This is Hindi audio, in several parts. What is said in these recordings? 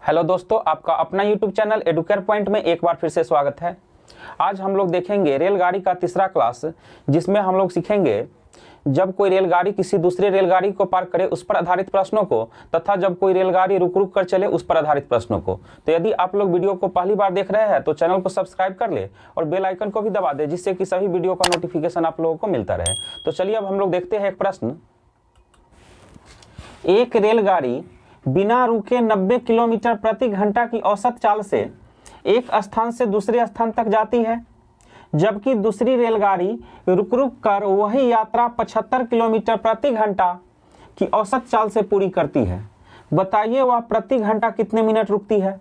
हेलो दोस्तों, आपका अपना यूट्यूब चैनल एडुकेयर पॉइंट में एक बार फिर से स्वागत है। आज हम लोग देखेंगे रेलगाड़ी का तीसरा क्लास, जिसमें हम लोग सीखेंगे जब कोई रेलगाड़ी किसी दूसरी रेलगाड़ी को पार करे उस पर आधारित प्रश्नों को, तथा जब कोई रेलगाड़ी रुक रुक कर चले उस पर आधारित प्रश्नों को। तो यदि आप लोग वीडियो को पहली बार देख रहे हैं तो चैनल को सब्सक्राइब कर ले और बेल आइकन को भी दबा दे, जिससे कि सभी वीडियो का नोटिफिकेशन आप लोगों को मिलता रहे। तो चलिए अब हम लोग देखते हैं एक प्रश्न। एक रेलगाड़ी बिना रुके 90 किलोमीटर प्रति घंटा की औसत चाल से एक स्थान से दूसरे स्थान तक जाती है, जबकि दूसरी रेलगाड़ी रुक रुक कर वही यात्रा 75 किलोमीटर प्रति घंटा की औसत चाल से पूरी करती है। बताइए वह प्रति घंटा कितने मिनट रुकती है।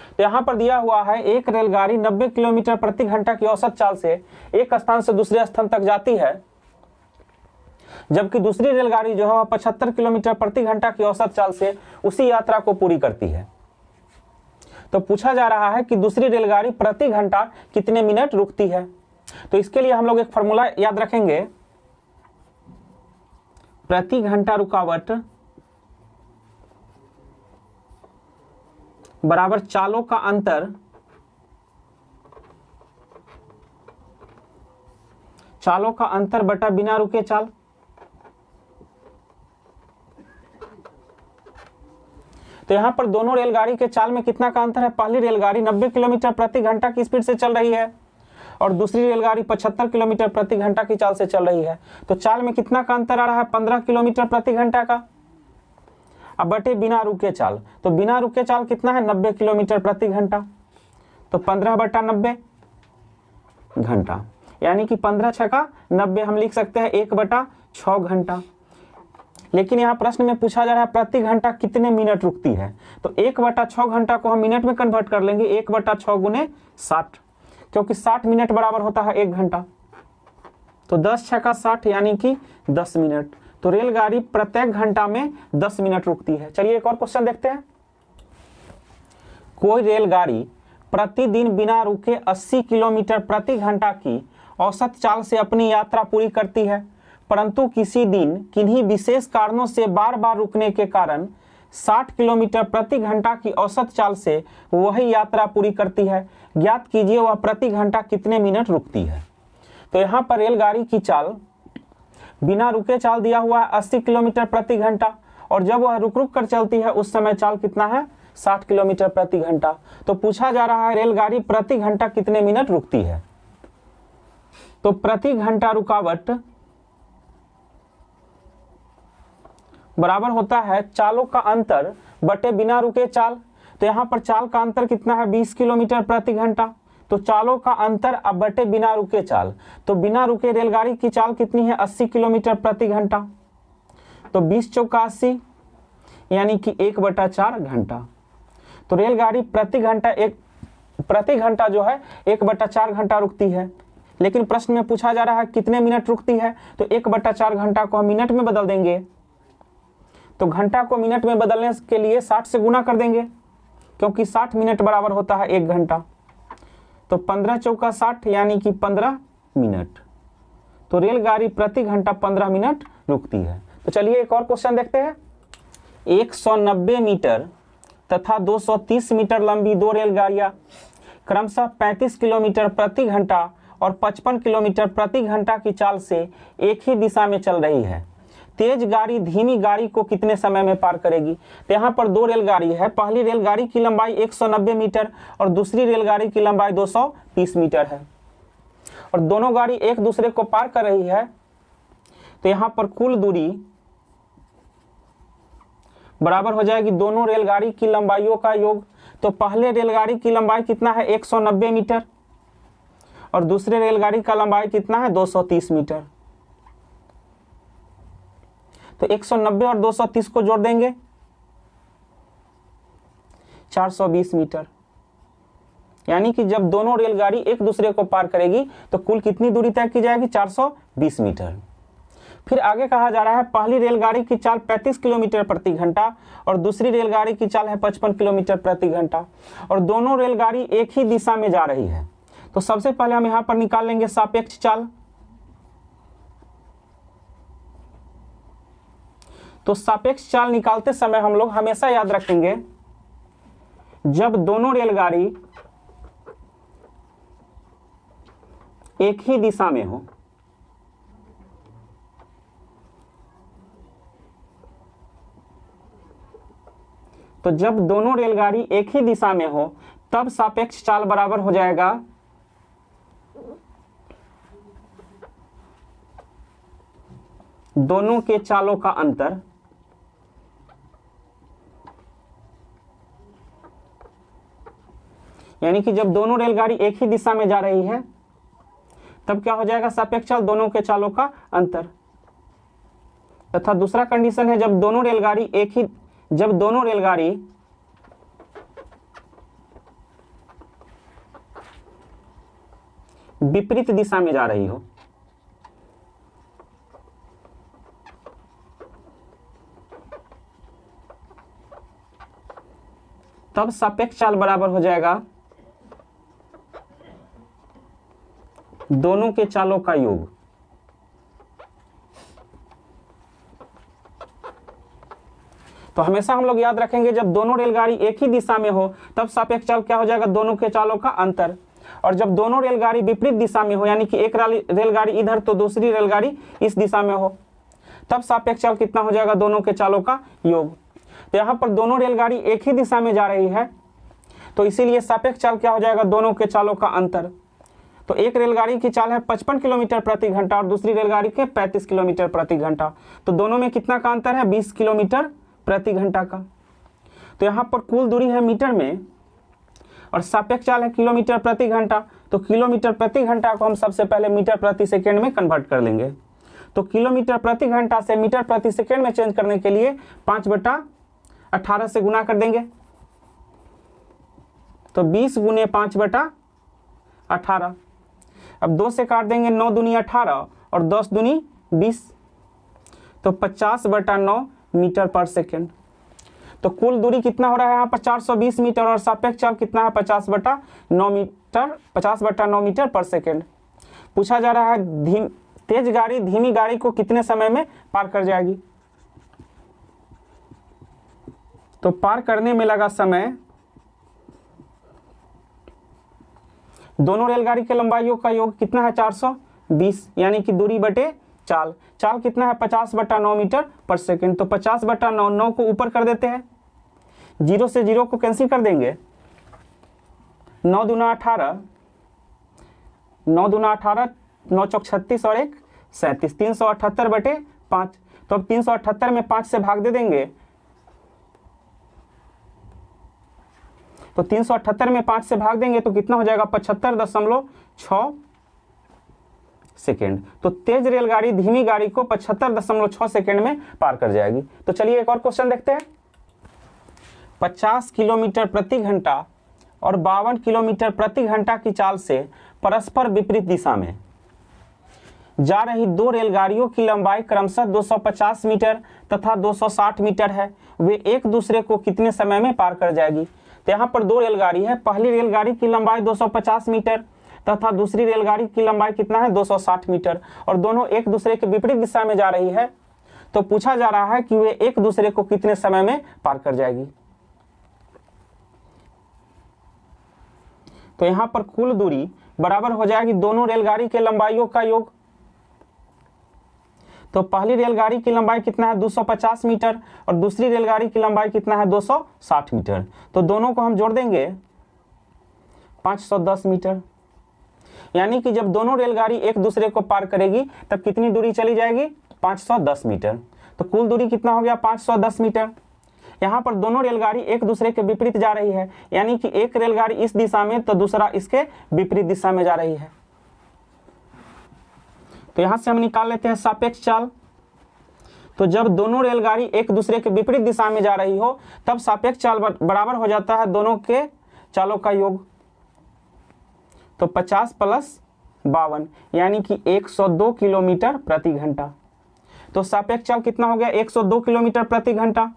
तो यहाँ पर दिया हुआ है एक रेलगाड़ी 90 किलोमीटर प्रति घंटा की औसत चाल से एक स्थान से दूसरे स्थान तक जाती है, जबकि दूसरी रेलगाड़ी जो है वह 75 किलोमीटर प्रति घंटा की औसत चाल से उसी यात्रा को पूरी करती है। तो पूछा जा रहा है कि दूसरी रेलगाड़ी प्रति घंटा कितने मिनट रुकती है। तो इसके लिए हम लोग एक फॉर्मूला याद रखेंगे। प्रति घंटा रुकावट बराबर चालों का अंतर, चालों का अंतर बटा बिना रुके चाल। तो यहाँ पर दोनों रेलगाड़ी के चाल में कितना का अंतर है। पहली रेलगाड़ी 90 किलोमीटर प्रति घंटा की स्पीड से चल रही है और दूसरी रेलगाड़ी 75 किलोमीटर प्रति घंटा की चाल से चल रही है। तो चाल में कितना का अंतर आ रहा है, 15 किलोमीटर प्रति घंटा का। अब बटे बिना रुके चाल, तो बिना रुके चाल कितना है, 90 किलोमीटर प्रति घंटा। तो 15 बटा 90 घंटा, यानी कि 15 छका 90 हम लिख सकते हैं 1 बटा 6 घंटा। लेकिन यहाँ प्रश्न में पूछा जा रहा है प्रति घंटा कितने मिनट रुकती है। तो 1 बटा 6 घंटा को हम मिनट में कन्वर्ट कर लेंगे, 1 बटा 6 गुने 60, क्योंकि 60 मिनट बराबर होता है 1 घंटा। तो 10 छका 60 यानी कि 10 मिनट। तो रेलगाड़ी प्रत्येक घंटा में 10 मिनट रुकती है। चलिए एक और क्वेश्चन देखते हैं। कोई रेलगाड़ी प्रतिदिन बिना रुके 80 किलोमीटर प्रति घंटा की औसत चाल से अपनी यात्रा पूरी करती है, परंतु किसी दिन किन्हीं विशेष कारणों से बार बार रुकने के कारण 60 किलोमीटर प्रति घंटा की औसत चाल से वही यात्रा पूरी करती है। ज्ञात कीजिए वह प्रति घंटा कितने मिनट रुकती है। तो यहाँ पर रेलगाड़ी की चाल बिना रुके चाल दिया हुआ है 80 किलोमीटर प्रति घंटा, और जब वह रुक रुक कर चलती है उस समय चाल कितना है, 60 किलोमीटर प्रति घंटा। तो पूछा जा रहा है रेलगाड़ी प्रति घंटा कितने मिनट रुकती है। तो प्रति घंटा रुकावट बराबर होता है चालों का अंतर बटे बिना रुके चाल। तो यहाँ पर चाल का अंतर कितना है, 20 किलोमीटर प्रति घंटा। तो चालों का अंतर अब बटे बिना रुके चाल। तो बिना रुके रेलगाड़ी की चाल कितनी है, 80 किलोमीटर प्रति घंटा। तो 20 चौका 80 यानी कि 1 बटा 4 घंटा। तो रेलगाड़ी प्रति घंटा जो है 1 बटा 4 घंटा रुकती है। लेकिन प्रश्न में पूछा जा रहा है कितने मिनट रुकती है। तो 1 बटा 4 घंटा को हम मिनट में बदल देंगे। तो घंटा को मिनट में बदलने के लिए 60 से गुना कर देंगे, क्योंकि 60 मिनट बराबर होता है 1 घंटा। तो 15 चौका 60 यानी कि 15 मिनट। तो रेलगाड़ी प्रति घंटा 15 मिनट रुकती है। तो चलिए एक और क्वेश्चन देखते हैं। 190 मीटर तथा 230 मीटर लंबी दो रेलगाड़ियां क्रमशः 35 किलोमीटर प्रति घंटा और 55 किलोमीटर प्रति घंटा की चाल से एक ही दिशा में चल रही है। तेज गाड़ी धीमी गाड़ी को कितने समय में पार करेगी। तो यहाँ पर दो रेलगाड़ी है। पहली रेलगाड़ी की लंबाई 190 मीटर और दूसरी रेलगाड़ी की लंबाई 230 मीटर है, और दोनों गाड़ी एक दूसरे को पार कर रही है। तो यहाँ पर कुल दूरी बराबर हो जाएगी दोनों रेलगाड़ी की लंबाइयों का योग। तो पहले रेलगाड़ी की लंबाई कितना है, 190 मीटर, और दूसरे रेलगाड़ी का लंबाई कितना है, 230 मीटर। तो 190 और 230 को जोड़ देंगे, 420 मीटर। यानी कि जब दोनों रेलगाड़ी एक दूसरे को पार करेगी तो कुल कितनी दूरी तय की जाएगी, 420 मीटर। फिर आगे कहा जा रहा है पहली रेलगाड़ी की चाल 35 किलोमीटर प्रति घंटा और दूसरी रेलगाड़ी की चाल है 55 किलोमीटर प्रति घंटा, और दोनों रेलगाड़ी एक ही दिशा में जा रही है। तो सबसे पहले हम यहाँ पर निकाल लेंगे सापेक्ष चाल। तो सापेक्ष चाल निकालते समय हम लोग हमेशा याद रखेंगे जब दोनों रेलगाड़ी एक ही दिशा में हो, तो जब दोनों रेलगाड़ी एक ही दिशा में हो तब सापेक्ष चाल बराबर हो जाएगा दोनों के चालों का अंतर यानी कि जब दोनों रेलगाड़ी एक ही दिशा में जा रही है तब क्या हो जाएगा, सापेक्ष चाल दोनों के चालों का अंतर। तथा दूसरा कंडीशन है जब दोनों रेलगाड़ी विपरीत दिशा में जा रही हो, तब सापेक्ष चाल बराबर हो जाएगा दोनों के चालों का योग। तो हमेशा हम लोग याद रखेंगे जब दोनों रेलगाड़ी एक ही दिशा में हो तब सापेक्ष चाल क्या हो जाएगा, दोनों के चालों का अंतर। और जब दोनों रेलगाड़ी विपरीत दिशा में हो यानी कि एक रेलगाड़ी इधर तो दूसरी रेलगाड़ी इस दिशा में हो तब सापेक्ष चाल कितना हो जाएगा, दोनों के चालों का योग। तो यहाँ पर दोनों रेलगाड़ी एक ही दिशा में जा रही है तो इसीलिए सापेक्ष चाल क्या हो जाएगा, दोनों के चालों का अंतर। तो एक रेलगाड़ी की चाल है 55 किलोमीटर प्रति घंटा और दूसरी रेलगाड़ी के 35 किलोमीटर प्रति घंटा, तो दोनों में कितना का अंतर है, 20 किलोमीटर प्रति घंटा का। तो यहाँ पर कुल दूरी है मीटर में और सापेक्ष चाल है किलोमीटर प्रति घंटा, तो किलोमीटर प्रति घंटा को हम सबसे पहले मीटर प्रति सेकेंड में कन्वर्ट कर लेंगे। तो किलोमीटर प्रति घंटा से मीटर प्रति सेकेंड में चेंज करने के लिए 5/18 से गुना कर देंगे, तो 20 गुने 5/18। अब 2 से काट देंगे, 9 दूनी 18 और 10 दूनी 20, तो 50/9 मीटर पर सेकेंड। तो कुल दूरी कितना हो रहा है यहाँ पर 420 मीटर और सापेक्ष चाल कितना है 50/9 मीटर पर सेकेंड। पूछा जा रहा है तेज गाड़ी धीमी गाड़ी को कितने समय में पार कर जाएगी। तो पार करने में लगा समय दोनों रेलगाड़ी के लंबाइयों का योग कितना है 420 यानी कि दूरी बटे चाल। चाल कितना है 50/9 मीटर पर सेकेंड। तो 50/9, 9 को ऊपर कर देते हैं, 0 से 0 को कैंसिल कर देंगे, 9 दूना 18, 9 दूना 18, 9 चौक 36 और 1 37, 378/5। तो अब 378 में 5 से भाग दे देंगे, तो 378 में 5 से भाग देंगे तो कितना हो जाएगा 75.6 सेकेंड। तो तेज रेलगाड़ी धीमी गाड़ी को 75.6 सेकेंड में पार कर जाएगी। तो चलिए एक और क्वेश्चन देखते हैं। 50 किलोमीटर प्रति घंटा और 52 किलोमीटर प्रति घंटा की चाल से परस्पर विपरीत दिशा में जा रही दो रेलगाड़ियों की लंबाई क्रमशः 250 मीटर तथा 260 मीटर है, वे एक दूसरे को कितने समय में पार कर जाएगी। तो यहाँ पर दो रेलगाड़ी है, पहली रेलगाड़ी की लंबाई 250 मीटर तथा दूसरी रेलगाड़ी की लंबाई कितना है 260 मीटर और दोनों एक दूसरे के विपरीत दिशा में जा रही है। तो पूछा जा रहा है कि वे एक दूसरे को कितने समय में पार कर जाएगी। तो यहाँ पर कुल दूरी बराबर हो जाएगी दोनों रेलगाड़ी के लंबाइयों का योग। तो पहली रेलगाड़ी की लंबाई कितना है 250 मीटर और दूसरी रेलगाड़ी की लंबाई कितना है 260 मीटर। तो दोनों को हम जोड़ देंगे 510 मीटर, यानी कि जब दोनों रेलगाड़ी एक दूसरे को पार करेगी तब कितनी दूरी चली जाएगी 510 मीटर। तो कुल दूरी कितना हो गया 510 मीटर। यहाँ पर दोनों रेलगाड़ी एक दूसरे के विपरीत जा रही है, यानी कि एक रेलगाड़ी इस दिशा में तो दूसरा इसके विपरीत दिशा में जा रही है। तो यहां से हम निकाल लेते हैं सापेक्ष चाल। तो जब दोनों रेलगाड़ी एक दूसरे के विपरीत दिशा में जा रही हो तब सापेक्ष चाल बराबर हो जाता है दोनों के चालों का योग। तो 50 + 52 यानी कि 102 किलोमीटर प्रति घंटा। तो सापेक्ष चाल कितना हो गया 102 किलोमीटर प्रति घंटा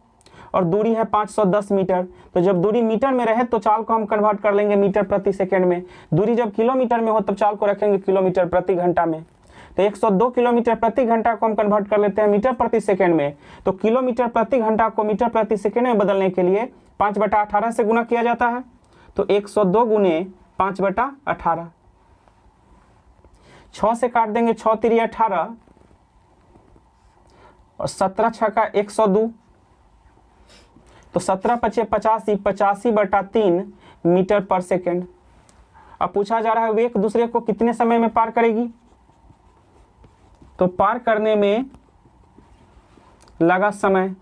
और दूरी है 510 मीटर। तो जब दूरी मीटर में रहे तो चाल को हम कन्वर्ट कर लेंगे मीटर प्रति सेकेंड में, दूरी जब किलोमीटर में हो तब चाल को रखेंगे किलोमीटर प्रति घंटा में। तो 102 किलोमीटर प्रति घंटा को हम कन्वर्ट कर लेते हैं मीटर प्रति सेकेंड में। तो किलोमीटर प्रति घंटा को मीटर प्रति सेकेंड में बदलने के लिए 5/18 से गुना किया जाता है, तो 102 गुने 5/18। 6 से काट देंगे, 6 3 18 और 17 छक्का 102, तो 17 पचे 85, 85/3 मीटर पर सेकेंड। अब पूछा जा रहा है वे एक दूसरे को कितने समय में पार करेगी, तो पार करने में लगा समय,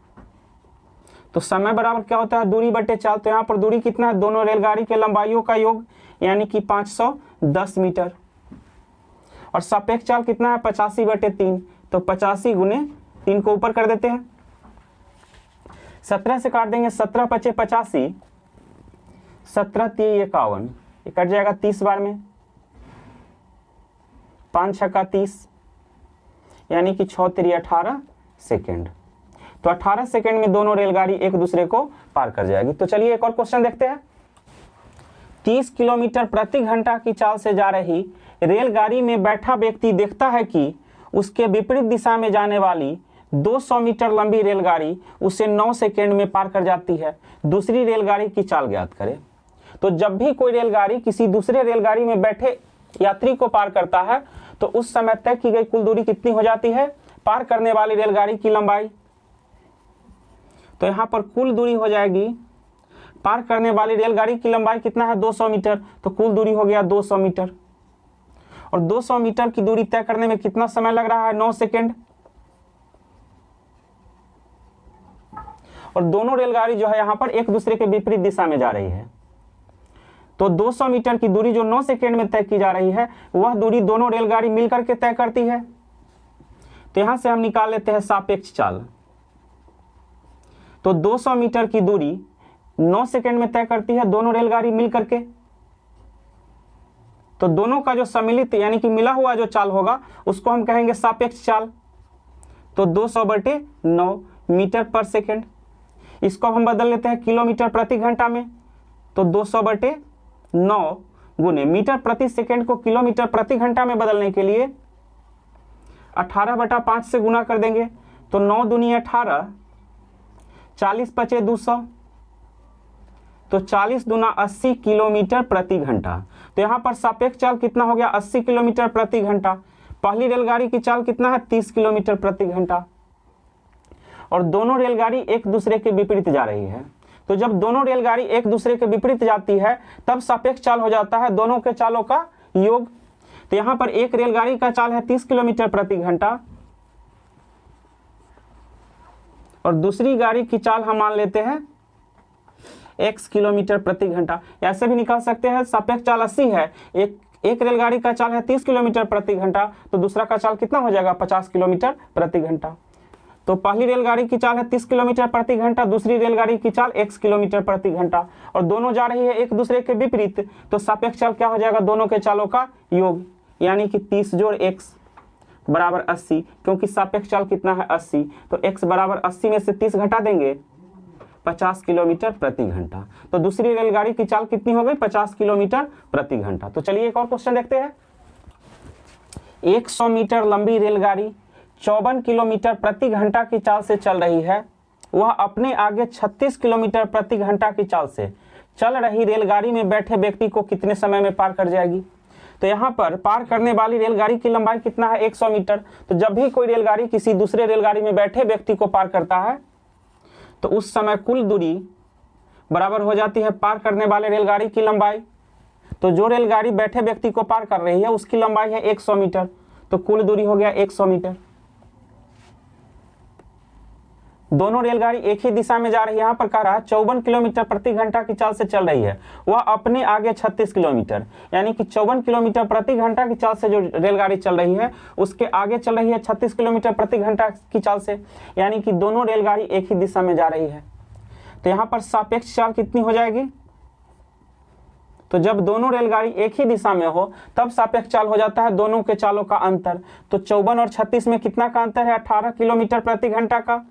तो समय बराबर क्या होता है दूरी बटे चाल। तो यहाँ पर दूरी कितना है, दोनों रेलगाड़ी के लंबाइयों का योग, यानी कि 510 मीटर। और सापेक्ष चाल कितना है 85/3, तो 85 गुने 3 को ऊपर कर देते हैं। 17 से काट देंगे, 17 पचे 85, 17 3 51, ये कट जाएगा 30 बार में, 5 छक्का 30, यानी कि 6 3 18 सेकेंड। तो 18 सेकेंड में दोनों रेलगाड़ी एक दूसरे को पार कर जाएगी। तो चलिए एक और क्वेश्चन देखते हैं। 30 किलोमीटर प्रति घंटा की चाल से जा रही रेलगाड़ी में बैठा व्यक्ति देखता है कि उसके विपरीत दिशा में जाने वाली 200 मीटर लंबी रेलगाड़ी उसे 9 सेकेंड में पार कर जाती है। दूसरी रेलगाड़ी की चाल ज्ञात करें। तो जब भी कोई रेलगाड़ी किसी दूसरे रेलगाड़ी में बैठे यात्री को पार करता है, तो उस समय तय की गई कुल दूरी कितनी हो जाती है, पार करने वाली रेलगाड़ी की लंबाई। तो यहाँ पर कुल दूरी हो जाएगी, पार करने वाली रेलगाड़ी की लंबाई कितना है 200 मीटर, तो कुल दूरी हो गया 200 मीटर। और 200 मीटर की दूरी तय करने में कितना समय लग रहा है, 9 सेकेंड। और दोनों रेलगाड़ी जो है यहाँ पर एक दूसरे के विपरीत दिशा में जा रही है, तो 200 मीटर की दूरी जो 9 सेकेंड में तय की जा रही है, वह दूरी दोनों रेलगाड़ी मिलकर के तय करती है। तो यहां से हम निकाल लेते हैं सापेक्ष चाल। तो 200 मीटर की दूरी 9 सेकेंड में तय करती है दोनों रेलगाड़ी मिलकर के। तो दोनों का जो सम्मिलित यानी कि मिला हुआ जो चाल होगा उसको हम कहेंगे सापेक्ष चाल। तो 200/9 मीटर पर सेकेंड। इसको हम बदल लेते हैं किलोमीटर प्रति घंटा में। तो 200/9 गुने मीटर प्रति सेकेंड को किलोमीटर प्रति घंटा में बदलने के लिए 18/5 से गुना कर देंगे। तो 9 दूनी 18, 40 पचे 200, तो 40 दूना 80 किलोमीटर प्रति घंटा। तो यहाँ पर सापेक्ष चाल कितना हो गया 80 किलोमीटर प्रति घंटा। पहली रेलगाड़ी की चाल कितना है 30 किलोमीटर प्रति घंटा। और दोनों रेलगाड़ी एक दूसरे के विपरीत जा रही है। तो जब दोनों रेलगाड़ी एक दूसरे के विपरीत जाती है तब सापेक्ष चाल हो जाता है दोनों के चालों का योग। तो यहाँ पर एक रेलगाड़ी का चाल है 30 किलोमीटर प्रति घंटा और दूसरी गाड़ी की चाल हम मान लेते हैं x किलोमीटर प्रति घंटा। ऐसे भी निकाल सकते हैं, सापेक्ष चाल 80 है, एक रेलगाड़ी का चाल है 30 किलोमीटर प्रति घंटा, तो दूसरा का चाल कितना हो जाएगा 50 किलोमीटर प्रति घंटा। तो पहली रेलगाड़ी की चाल है 30 किलोमीटर प्रति घंटा, दूसरी रेलगाड़ी की चाल x किलोमीटर प्रति घंटा और दोनों जा रही है एक दूसरे के विपरीत। तो सापेक्ष चाल क्या हो जाएगा दोनों के चालों का योग, यानी कि 30 जोड़ x बराबर 80, क्योंकि सापेक्ष चाल कितना है 80। तो x बराबर 80 में से 30 घटा देंगे 50 किलोमीटर प्रति घंटा। तो दूसरी रेलगाड़ी की चाल कितनी हो गई 50 किलोमीटर प्रति घंटा। तो चलिए एक और क्वेश्चन देखते हैं। 100 मीटर लंबी रेलगाड़ी 54 किलोमीटर प्रति घंटा की चाल से चल रही है। वह अपने आगे 36 किलोमीटर प्रति घंटा की चाल से चल रही रेलगाड़ी में बैठे व्यक्ति को कितने समय में पार कर जाएगी। तो यहाँ पर पार करने वाली रेलगाड़ी की लंबाई कितना है 100 मीटर। तो जब भी कोई रेलगाड़ी किसी दूसरे रेलगाड़ी में बैठे व्यक्ति को पार करता है तो उस समय कुल दूरी बराबर हो जाती है पार करने वाले रेलगाड़ी की लंबाई। तो जो रेलगाड़ी बैठे व्यक्ति को पार कर रही है उसकी लंबाई है 100 मीटर, तो कुल दूरी हो गया 100 मीटर। दोनों रेलगाड़ी एक ही दिशा में जा रही है। यहाँ पर कह रहा है 54 किलोमीटर प्रति घंटा की चाल से चल रही है, वह अपने आगे 36 किलोमीटर, यानी कि 54 किलोमीटर प्रति घंटा की चाल से जो रेलगाड़ी चल रही है उसके आगे चल रही है 36 किलोमीटर प्रति घंटा की चाल से, यानी कि दोनों रेलगाड़ी एक ही दिशा में जा रही है। तो यहाँ पर सापेक्ष चाल कितनी हो जाएगी, तो जब दोनों रेलगाड़ी एक ही दिशा में हो तब सापेक्ष चाल हो जाता है दोनों के चालों का अंतर। तो 54 और 36 में कितना का अंतर है 18 किलोमीटर प्रति घंटा का।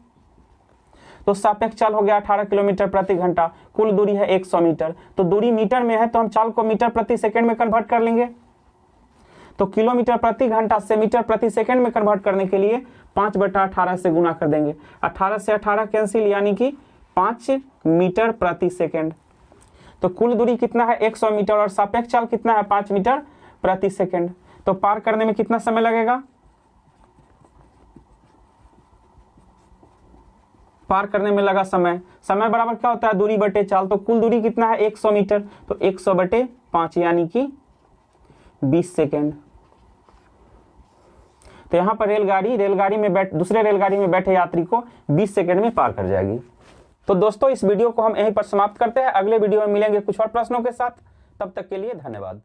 तो सापेक्ष चाल हो गया 18 किलोमीटर प्रति घंटा, कुल दूरी है 100 मीटर। तो दूरी मीटर में है तो हम चाल को मीटर प्रति सेकंड में कन्वर्ट कर लेंगे। तो किलोमीटर प्रति घंटा से मीटर प्रति सेकंड में कन्वर्ट करने के लिए 5/18 से गुना कर देंगे। 18 से 18 कैंसिल, यानी कि 5 मीटर प्रति सेकेंड। तो कुल दूरी कितना है 100 मीटर और सापेक्ष चाल कितना है 5 मीटर प्रति सेकेंड। तो पार करने में कितना समय लगेगा, पार करने में लगा समय, समय बराबर क्या होता है दूरी बटे चाल। तो कुल दूरी कितना है 100 मीटर, तो 100 बटे 5 यानी कि 20 सेकेंड। तो यहाँ पर रेलगाड़ी में दूसरे रेलगाड़ी में बैठे यात्री को 20 सेकेंड में पार कर जाएगी। तो दोस्तों इस वीडियो को हम यहीं पर समाप्त करते हैं। अगले वीडियो में मिलेंगे कुछ और प्रश्नों के साथ। तब तक के लिए धन्यवाद।